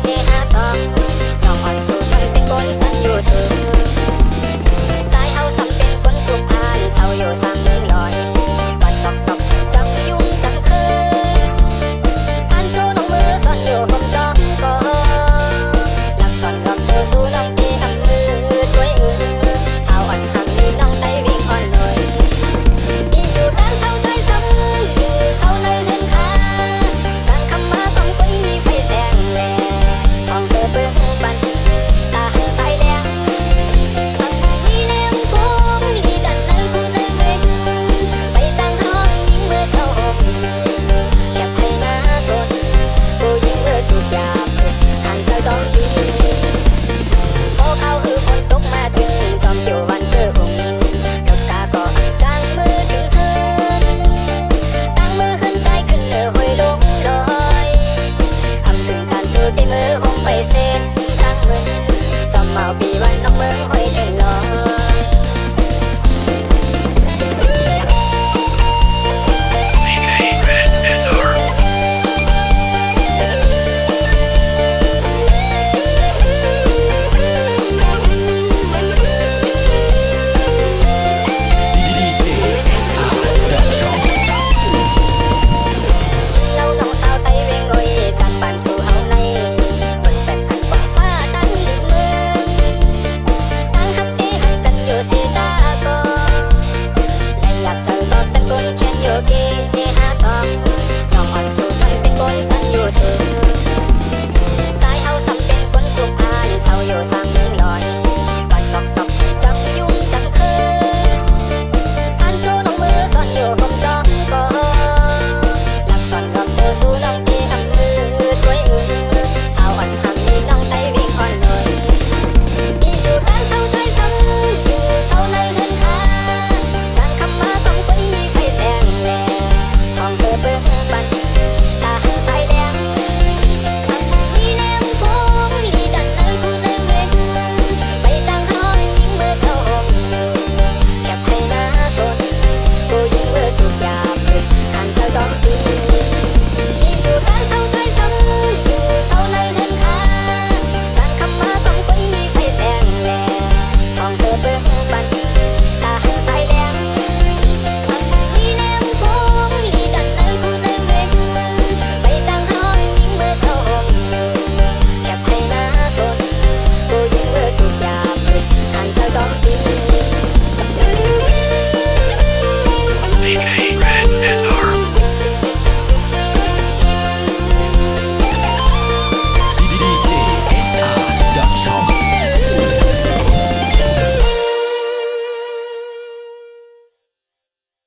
เทหาซองน้องอ่อนสู่สันเป็นคนสันอยู่สูงสายเอาสัมเป็นคนผูกพันเศร้าอยู่สังลอยวันตกจบจังยุ่งจังคืนอันโชว์น้องมือซ่อนอยู่ผมจ้องก็หลักซ่อนรอบตัวสู่น้องเทน้ำมือด้วยสาวอ่อนทำนี้น้องได้วิ่งอ่อนหน่อยมีอยู่ด้านเศร้าใจซ้ำอยู่เศร้าในเดินขาต่างคำมาต้องกุยมีไฟแสงแหวของเธอเบิ่งปันตาหันสายแรงมีแรงฟงลีดันในผู้ในเวงไปจังห้องยิงเมื่อเศร้าอกแก็บให้หน้าสนผู้ยิงเมื่อถูกยาหันเธอจ้องดีโอ้เขาคือฝนตกมาถึงจอมอยู่วันเกิดองรถกาก็สร้างมือถึงคืนตั้งมือขึ้นใจขึ้นหอยลงลอยทำถึงการสู้ที่มือคงไปเส้นทางเงินจอมเมาปีวันน้องเมืองหอยถึงลอย